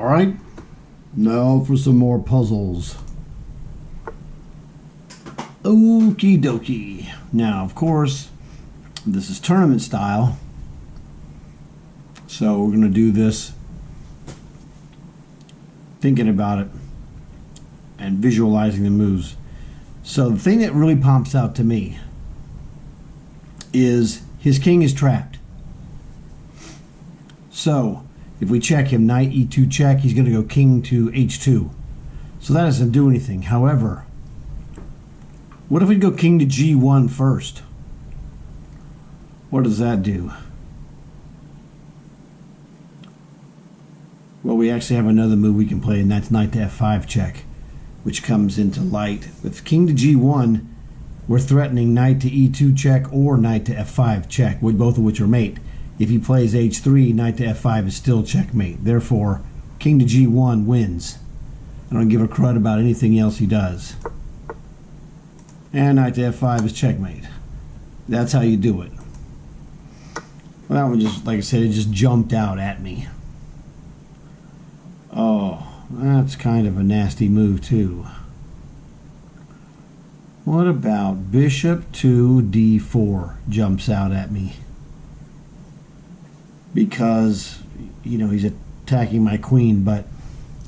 Alright, now for some more puzzles. Okie dokie. Now, of course, this is tournament style. So we're going to do this thinking about it and visualizing the moves. So the thing that really pops out to me is his king is trapped. So if we check him, knight e2 check, he's going to go king to h2. So that doesn't do anything. However, what if we go king to g1 first? What does that do? Well, we actually have another move we can play, and that's knight to f5 check, which comes into light. With king to g1, we're threatening knight to e2 check or knight to f5 check, both of which are mate. If he plays h3, knight to f5 is still checkmate. Therefore, king to g1 wins. I don't give a crud about anything else he does. And knight to f5 is checkmate. That's how you do it. Well, that one just, like I said, it just jumped out at me. Oh, that's kind of a nasty move too. What about bishop to d4 jumps out at me? Because, you know, he's attacking my queen, but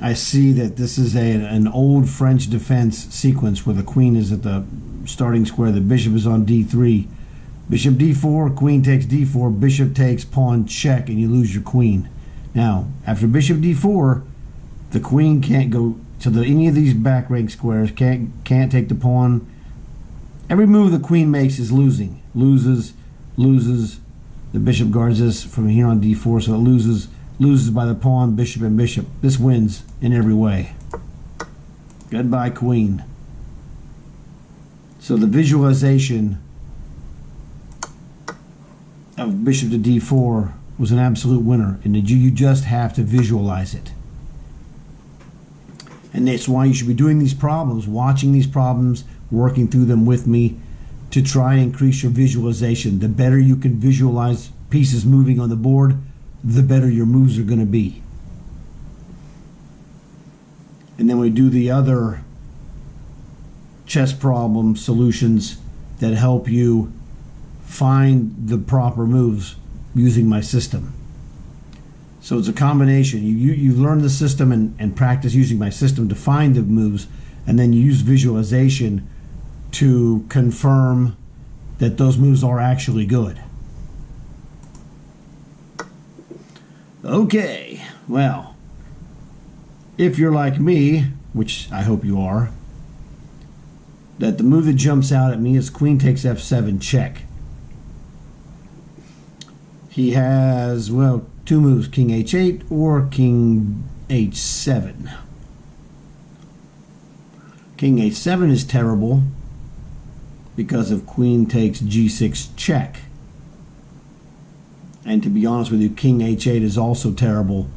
I see that this is an old French defense sequence where the queen is at the starting square, the bishop is on d3. Bishop d4, queen takes d4, bishop takes pawn check, and you lose your queen. Now, after bishop d4, the queen can't go to any of these back rank squares, can't take the pawn. Every move the queen makes is losing. Loses. The bishop guards this from here on d4, so it loses by the pawn, bishop, and bishop. This wins in every way. Goodbye, queen. So the visualization of bishop to d4 was an absolute winner, and you just have to visualize it. And that's why you should be doing these problems, watching these problems, working through them with me to try and increase your visualization. The better you can visualize pieces moving on the board, the better your moves are going to be. And then we do the other chess problem solutions that help you find the proper moves using my system. So it's a combination. You learn the system and practice using my system to find the moves, and then you use visualization to confirm that those moves are actually good. Okay, well, if you're like me, which I hope you are, that the move that jumps out at me is queen takes f7 check. He has, well, two moves, king h8 or king h7. King h7 is terrible because of queen takes g6 check. And to be honest with you, king h8 is also terrible.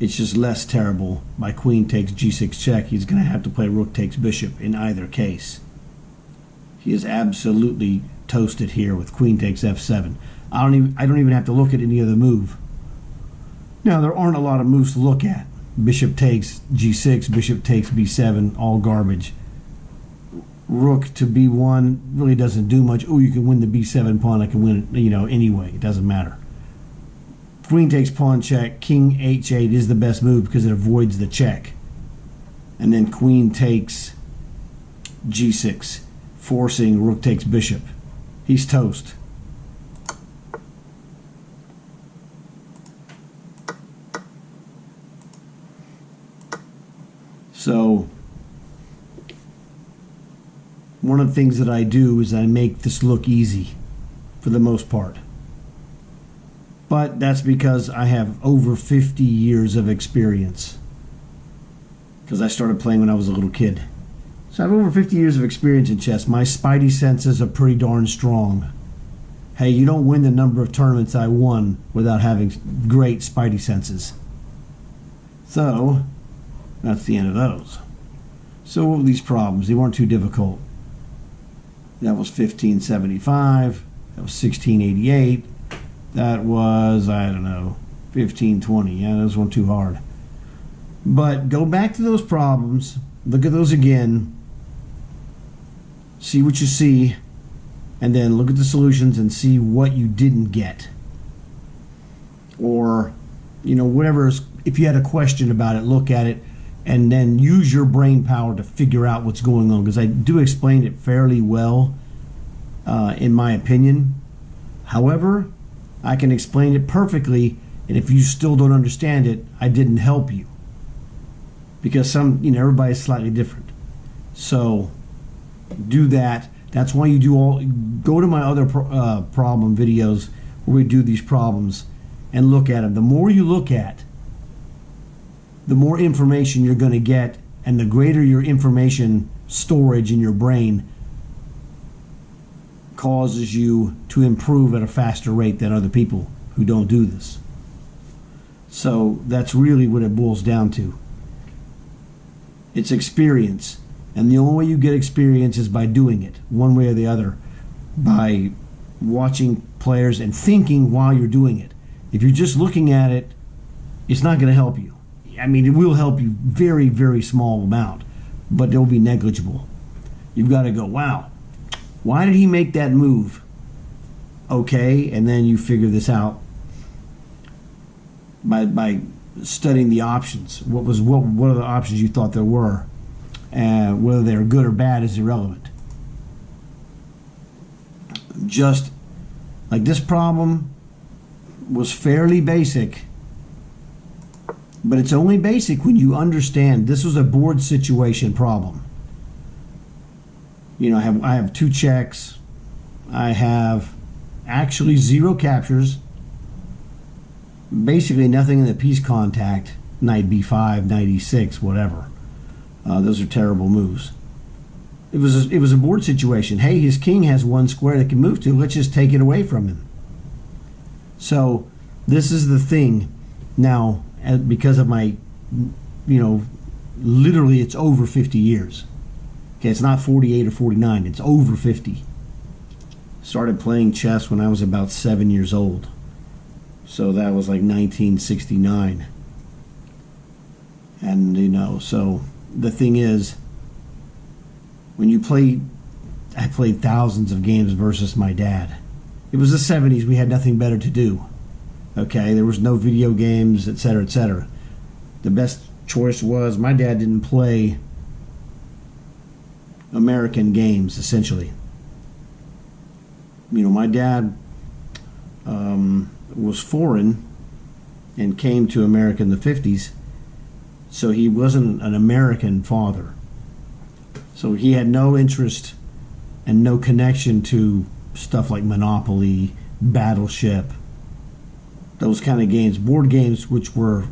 It's just less terrible. By queen takes g6 check, he's going to have to play rook takes bishop in either case. He is absolutely toasted here with queen takes f7. I don't even have to look at any other move. Now, there aren't a lot of moves to look at. Bishop takes g6, bishop takes b7, all garbage. Rook to b1 really doesn't do much. Oh, you can win the b7 pawn. I can win it, anyway. It doesn't matter. Queen takes pawn check. King h8 is the best move because it avoids the check. And then queen takes g6, forcing rook takes bishop. He's toast. So one of the things that I do is I make this look easy for the most part. But that's because I have over 50 years of experience. Because I started playing when I was a little kid. So I have over 50 years of experience in chess. My spidey senses are pretty darn strong. Hey, you don't win the number of tournaments I won without having great spidey senses. So that's the end of those. So what were these problems? They weren't too difficult. That was 1575. That was 1688. That was, I don't know, 1520. Yeah, those weren't too hard. But go back to those problems, look at those again, see what you see, and then look at the solutions and see what you didn't get. Or, whatever. If you had a question about it, look at it, and then use your brain power to figure out what's going on. Because I do explain it fairly well, in my opinion. However, I can explain it perfectly, and if you still don't understand it, I didn't help you. Because everybody's slightly different. So do that. That's why you go to my other problem videos where we do these problems and look at them. The more you look at, the more information you're going to get, and the greater your information storage in your brain causes you to improve at a faster rate than other people who don't do this. So that's really what it boils down to. It's experience, and the only way you get experience is by doing it, one way or the other, by watching players and thinking while you're doing it. If you're just looking at it, it's not going to help you. I mean, it will help you very, very small amount, but it'll be negligible. You've got to go, wow, why did he make that move? Okay, and then you figure this out by studying the options. What are the options you thought there were? Whether they're good or bad is irrelevant. Just like this problem was fairly basic, but it's only basic when you understand this was a board situation problem. I have 2 checks. I have actually 0 captures. Basically nothing in the piece contact. Knight b5, knight e6, whatever. Those are terrible moves. It was a board situation. Hey, his king has 1 square that can move to. Let's just take it away from him. So this is the thing. Now, because of my, literally it's over 50 years. Okay, it's not 48 or 49. It's over 50. Started playing chess when I was about 7 years old. So that was like 1969. And, so the thing is, when you play, I played thousands of games versus my dad. It was the 70s. We had nothing better to do. Okay, there was no video games, etc., etc. The best choice was my dad didn't play American games, essentially. My dad was foreign and came to America in the 50s, so he wasn't an American father. So he had no interest and no connection to stuff like Monopoly, Battleship, those kind of games, board games, which were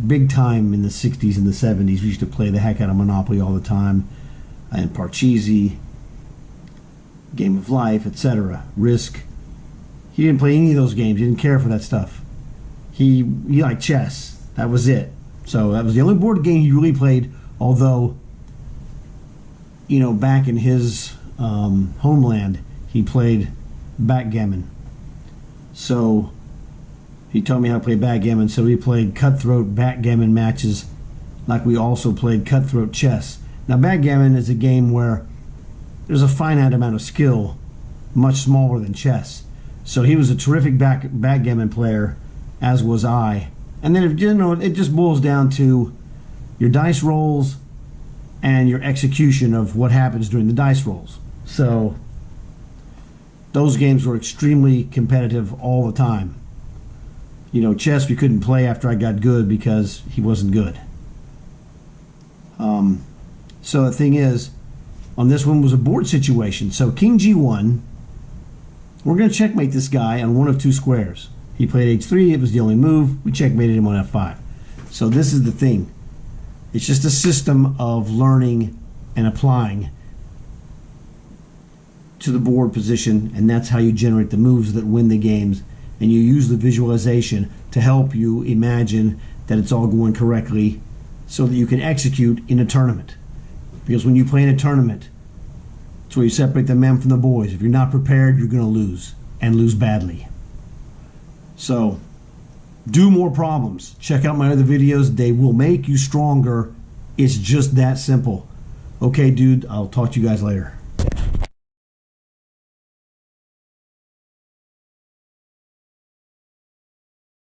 big time in the 60s and the 70s. We used to play the heck out of Monopoly all the time, and Parcheesi, Game of Life, etc., Risk. He didn't play any of those games. He didn't care for that stuff. He liked chess. That was it. So that was the only board game he really played, although, back in his homeland, he played backgammon. So he taught me how to play backgammon, so we played cutthroat backgammon matches like we also played cutthroat chess. Now, backgammon is a game where there's a finite amount of skill, much smaller than chess. So he was a terrific backgammon player, as was I. And then, it just boils down to your dice rolls and your execution of what happens during the dice rolls. So those games were extremely competitive all the time. Chess we couldn't play after I got good because he wasn't good. So the thing is, on this one was a board situation. So king g1, we're going to checkmate this guy on one of 2 squares. He played h3, it was the only move. We checkmated him on f5. So this is the thing. It's just a system of learning and applying to the board position, and that's how you generate the moves that win the games. And you use the visualization to help you imagine that it's all going correctly so that you can execute in a tournament. Because when you play in a tournament, it's where you separate the men from the boys. If you're not prepared, you're going to lose, and lose badly. So Do more problems. Check out my other videos. They will make you stronger. It's just that simple. Okay, dude, I'll talk to you guys later.